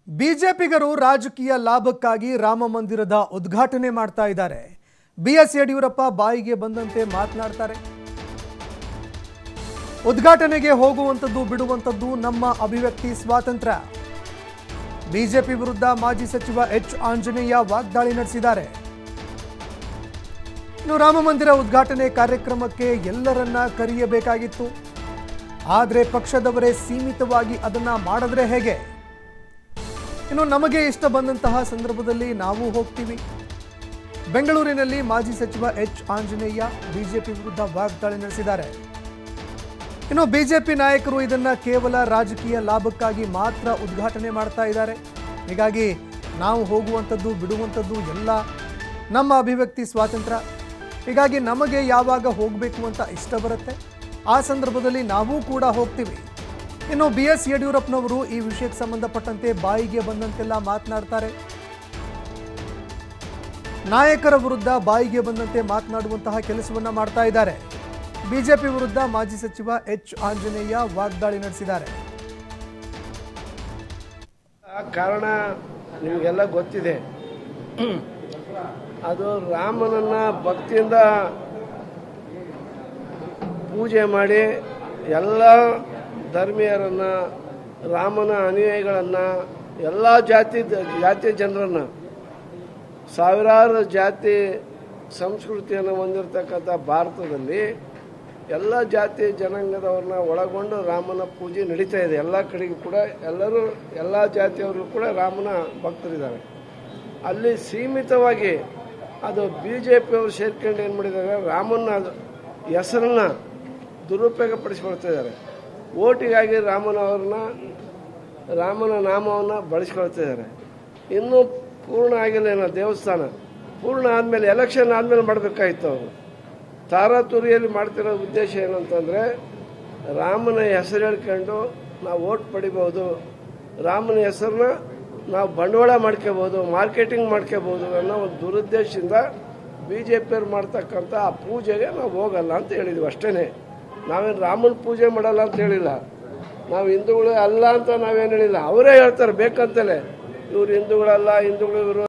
ಬಿಜೆಪಿಗರು ರಾಜಕೀಯ ಲಾಭಕ್ಕಾಗಿ ರಾಮ ಮಂದಿರದ ಉದ್ಘಾಟನೆ ಮಾಡ್ತಾ ಇದ್ದಾರೆ. ಬಿಎಸ್ ಯಡಿಯೂರಪ್ಪ ಬಾಯಿಗೆ ಬಂದಂತೆ ಮಾತನಾಡ್ತಾರೆ. ಉದ್ಘಾಟನೆಗೆ ಹೋಗುವಂತದ್ದು ಬಿಡುವಂತದ್ದು ನಮ್ಮ ಅಭಿವ್ಯಕ್ತಿ ಸ್ವಾತಂತ್ರ್ಯ. ಬಿಜೆಪಿ ವಿರುದ್ಧ ಮಾಜಿ ಸಚಿವ ಎಚ್ ಆಂಜನೇಯ ವಾಗ್ದಾಳಿ ನಡೆಸಿದ್ದಾರೆ. ಇನ್ನು ರಾಮ ಮಂದಿರ ಉದ್ಘಾಟನೆ ಕಾರ್ಯಕ್ರಮಕ್ಕೆ ಎಲ್ಲರನ್ನ ಕರೆಯಬೇಕಾಗಿತ್ತು, ಆದರೆ ಪಕ್ಷದವರೇ ಸೀಮಿತವಾಗಿ ಅದನ್ನ ಮಾಡಿದ್ರೆ ಹೇಗೆ? ಇನ್ನು ನಮಗೆ ಇಷ್ಟ ಬಂದಂತಹ ಸಂದರ್ಭದಲ್ಲಿ ನಾವು ಹೋಗ್ತೀವಿ. ಬೆಂಗಳೂರಿನಲ್ಲಿ ಮಾಜಿ ಸಚಿವ ಎಚ್ ಆಂಜನೇಯ ಬಿಜೆಪಿ ವಿರುದ್ಧ ವಾಗ್ದಾಳಿ ನಡೆಸಿದ್ದಾರೆ. ಇನ್ನು ಬಿಜೆಪಿ ನಾಯಕರು ಇದನ್ನ ಕೇವಲ ರಾಜಕೀಯ ಲಾಭಕ್ಕಾಗಿ ಮಾತ್ರ ಉದ್ಘಾಟನೆ ಮಾಡ್ತಾ ಇದ್ದಾರೆ. ಹೀಗಾಗಿ ನಾವು ಹೋಗುವಂಥದ್ದು ಬಿಡುವಂಥದ್ದು ಎಲ್ಲ ನಮ್ಮ ಅಭಿವ್ಯಕ್ತಿ ಸ್ವಾತಂತ್ರ್ಯ. ಹೀಗಾಗಿ ನಮಗೆ ಯಾವಾಗ ಹೋಗಬೇಕು ಅಂತ ಇಷ್ಟ ಬರುತ್ತೆ ಆ ಸಂದರ್ಭದಲ್ಲಿ ನಾವು ಕೂಡ ಹೋಗ್ತೀವಿ. ಇನ್ನು ಬಿಎಸ್ ಯಡಿಯೂರಪ್ಪನವರು ಈ ವಿಷಯಕ್ಕೆ ಸಂಬಂಧಪಟ್ಟಂತೆ ಬಾಯಿಗೆ ಬಂದಂತೆಲ್ಲ ಮಾತನಾಡ್ತಾರೆ. ನಾಯಕರ ವಿರುದ್ಧ ಬಾಯಿಗೆ ಬಂದಂತೆ ಮಾತನಾಡುವಂತಹ ಕೆಲಸವನ್ನ ಮಾಡ್ತಾ ಇದ್ದಾರೆ. ಬಿಜೆಪಿ ವಿರುದ್ಧ ಮಾಜಿ ಸಚಿವ ಎಚ್ ಆಂಜನೇಯ ವಾಗ್ದಾಳಿ ನಡೆಸಿದ್ದಾರೆ. ಕಾರಣ ನಿಮಗೆಲ್ಲ ಗೊತ್ತಿದೆ. ಅದು ರಾಮನನ್ನ ಭಕ್ತಿಯಿಂದ ಪೂಜೆ ಮಾಡಿ ಎಲ್ಲ ಧರ್ಮೀಯರನ್ನ, ರಾಮನ ಅನುಯಾಯಿಗಳನ್ನ, ಎಲ್ಲ ಜಾತಿ ಜನರನ್ನ, ಸಾವಿರಾರು ಜಾತಿ ಸಂಸ್ಕೃತಿಯನ್ನು ಹೊಂದಿರತಕ್ಕಂಥ ಭಾರತದಲ್ಲಿ ಎಲ್ಲ ಜಾತಿ ಜನಾಂಗದವ್ರನ್ನ ಒಳಗೊಂಡು ರಾಮನ ಪೂಜೆ ನಡೀತಾ ಇದೆ. ಎಲ್ಲ ಕಡೆಗೂ ಕೂಡ ಎಲ್ಲರೂ, ಎಲ್ಲ ಜಾತಿಯವರು ಕೂಡ ರಾಮನ ಭಕ್ತರಿದ್ದಾರೆ. ಅಲ್ಲಿ ಸೀಮಿತವಾಗಿ ಅದು ಬಿಜೆಪಿಯವರು ಸೇರ್ಕೊಂಡು ಏನು ಮಾಡಿದ್ದಾರೆ, ರಾಮನ ಹೆಸರನ್ನ ದುರುಪಯೋಗ ಪಡಿಸ್ಕೊಳ್ತಾ ಇದ್ದಾರೆ. ಓಟಿಗಾಗಿ ರಾಮನ ನಾಮವನ್ನು ಬಳಸ್ಕೊಳ್ತಾ ಇದ್ದಾರೆ. ಇನ್ನೂ ಪೂರ್ಣ ಆಗಿಲ್ಲ ಏನೋ ದೇವಸ್ಥಾನ. ಪೂರ್ಣ ಆದಮೇಲೆ, ಎಲೆಕ್ಷನ್ ಆದಮೇಲೆ ಮಾಡಬೇಕಾಗಿತ್ತು. ಅವರು ತಾರಾತುರಿಯಲ್ಲಿ ಮಾಡ್ತಿರೋ ಉದ್ದೇಶ ಏನಂತಂದರೆ, ರಾಮನ ಹೆಸರು ಹೇಳ್ಕೊಂಡು ನಾವು ಓಟ್ ಪಡಿಬೋದು, ರಾಮನ ಹೆಸರನ್ನ ನಾವು ಬಂಡವಾಳ ಮಾಡ್ಕೋಬೋದು, ಮಾರ್ಕೆಟಿಂಗ್ ಮಾಡ್ಕೋಬೋದು ಅನ್ನೋ ಒಂದು ದುರುದ್ದೇಶದಿಂದ ಬಿಜೆಪಿಯವ್ರು ಮಾಡ್ತಕ್ಕಂಥ ಆ ಪೂಜೆಗೆ ನಾವು ಹೋಗಲ್ಲ ಅಂತ ಹೇಳಿದ್ವಿ. ಅಷ್ಟೇ. ನಾವೇನು ರಾಮನ ಪೂಜೆ ಮಾಡಲ್ಲ ಅಂತ ಹೇಳಿಲ್ಲ, ನಾವು ಹಿಂದೂಗಳು ಅಲ್ಲ ಅಂತ ನಾವೇನು ಹೇಳಿಲ್ಲ. ಅವರೇ ಹೇಳ್ತಾರೆ ಬೇಕಂತಲೇ, ಇವ್ರು ಹಿಂದೂಗಳಲ್ಲ, ಹಿಂದೂಗಳು ಇವರು